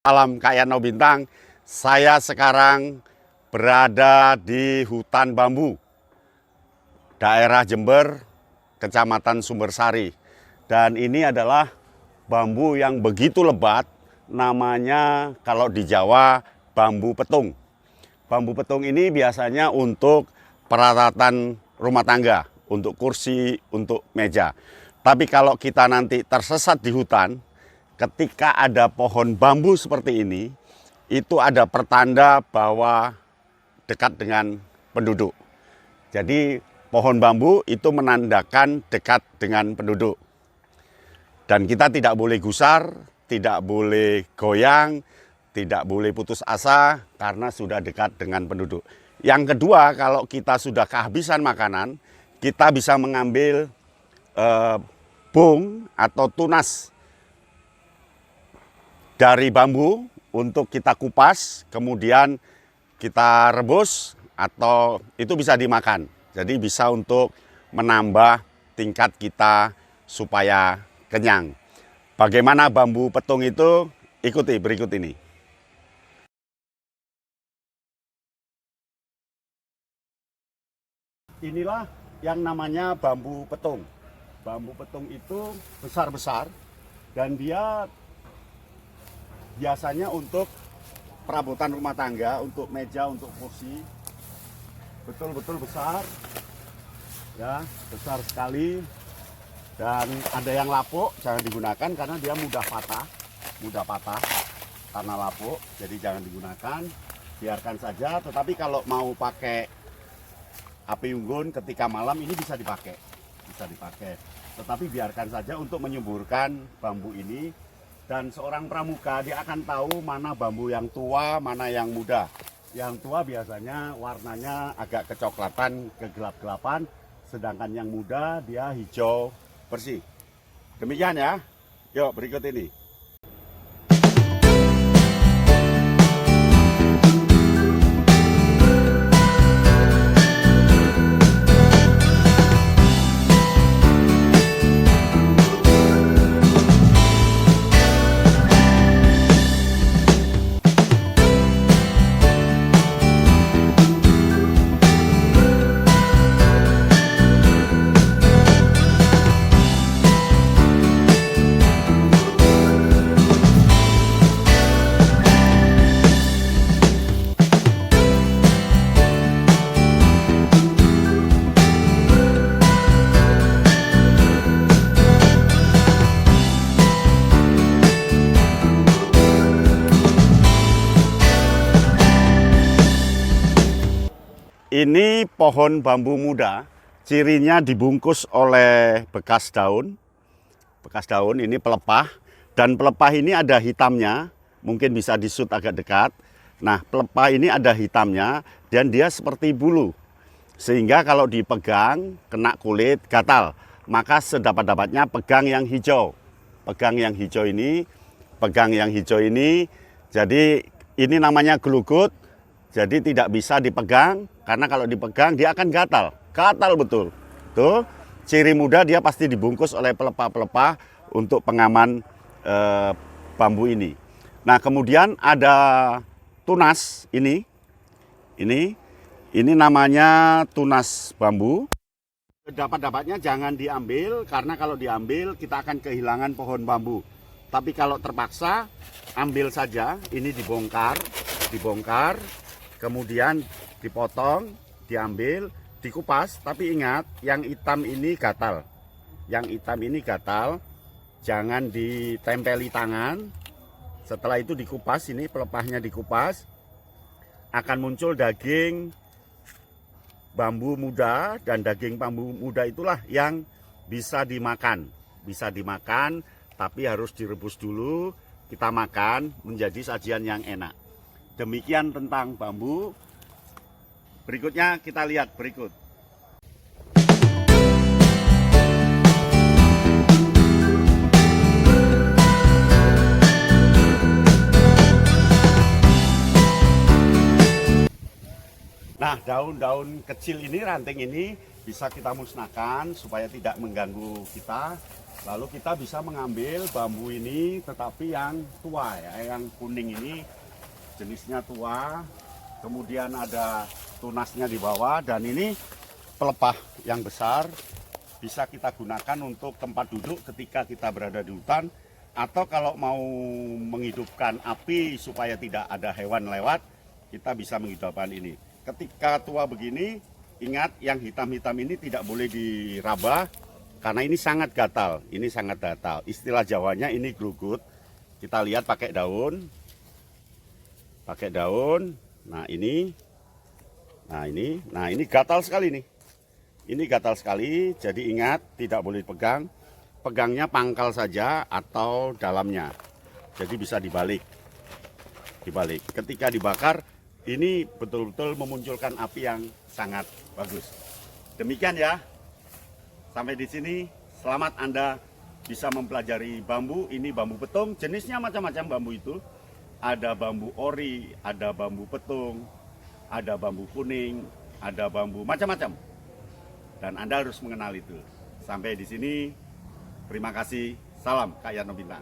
Salam Kak Yano Bintang. Saya sekarang berada di hutan bambu, daerah Jember, Kecamatan Sumbersari. Dan ini adalah bambu yang begitu lebat, namanya kalau di Jawa bambu petung. Bambu petung ini biasanya untuk peralatan rumah tangga, untuk kursi, untuk meja. Tapi kalau kita nanti tersesat di hutan, ketika ada pohon bambu seperti ini, itu ada pertanda bahwa dekat dengan penduduk. Jadi pohon bambu itu menandakan dekat dengan penduduk. Dan kita tidak boleh gusar, tidak boleh goyang, tidak boleh putus asa karena sudah dekat dengan penduduk. Yang kedua, kalau kita sudah kehabisan makanan, kita bisa mengambil bung atau tunas dari bambu untuk kita kupas, kemudian kita rebus atau itu bisa dimakan. Jadi bisa untuk menambah tingkat kita supaya kenyang. Bagaimana bambu petung itu? Ikuti berikut ini. Inilah yang namanya bambu petung. Bambu petung itu besar-besar dan dia biasanya untuk perabotan rumah tangga, untuk meja, untuk kursi. Betul-betul besar. Ya, besar sekali. Dan ada yang lapuk, jangan digunakan karena dia mudah patah karena lapuk, jadi jangan digunakan, biarkan saja. Tetapi kalau mau pakai api unggun ketika malam ini bisa dipakai. Tetapi biarkan saja untuk menyuburkan bambu ini. Dan seorang pramuka dia akan tahu mana bambu yang tua, mana yang muda. Yang tua biasanya warnanya agak kecoklatan, kegelap-gelapan, sedangkan yang muda dia hijau bersih. Demikian ya. Yuk berikut ini. Ini pohon bambu muda, cirinya dibungkus oleh bekas daun. Bekas daun ini pelepah, dan pelepah ini ada hitamnya, mungkin bisa di-shoot agak dekat. Nah, pelepah ini ada hitamnya dan dia seperti bulu. Sehingga kalau dipegang, kena kulit, gatal. Maka sedapat-dapatnya pegang yang hijau. Pegang yang hijau ini, jadi ini namanya gelugut. Jadi tidak bisa dipegang, karena kalau dipegang dia akan gatal. Gatal betul. Tuh, ciri muda dia pasti dibungkus oleh pelepah-pelepah untuk pengaman bambu ini. Nah, kemudian ada tunas ini. Ini namanya tunas bambu. Dapat-dapatnya jangan diambil, karena kalau diambil kita akan kehilangan pohon bambu. Tapi kalau terpaksa, ambil saja. Ini dibongkar. Kemudian dipotong, diambil, dikupas, tapi ingat yang hitam ini gatal. Jangan ditempeli tangan. Setelah itu dikupas, ini pelepahnya dikupas, akan muncul daging bambu muda, dan daging bambu muda itulah yang bisa dimakan. Tapi harus direbus dulu, kita makan menjadi sajian yang enak. Demikian tentang bambu. Berikutnya kita lihat berikut. Nah, daun-daun kecil ini, ranting ini bisa kita musnahkan supaya tidak mengganggu kita. Lalu kita bisa mengambil bambu ini tetapi yang tua ya, yang kuning ini jenisnya tua. Kemudian ada tunasnya di bawah dan ini pelepah yang besar bisa kita gunakan untuk tempat duduk ketika kita berada di hutan, atau kalau mau menghidupkan api supaya tidak ada hewan lewat, kita bisa menghidupkan ini. Ketika tua begini, ingat yang hitam-hitam ini tidak boleh diraba karena ini sangat gatal. Ini sangat gatal. Istilah Jawanya ini glugut. Kita lihat pakai daun. Pakai daun. Nah, ini gatal sekali nih. Ini gatal sekali, jadi ingat tidak boleh pegang. Pegangnya pangkal saja atau dalamnya. Jadi bisa dibalik. Dibalik. Ketika dibakar, ini betul-betul memunculkan api yang sangat bagus. Demikian ya. Sampai di sini, selamat Anda bisa mempelajari bambu. Ini bambu petung, jenisnya macam-macam bambu itu. Ada bambu ori, ada bambu petung, ada bambu kuning, ada bambu macam-macam. Dan Anda harus mengenal itu. Sampai di sini, terima kasih. Salam Kak Yarno Bintang.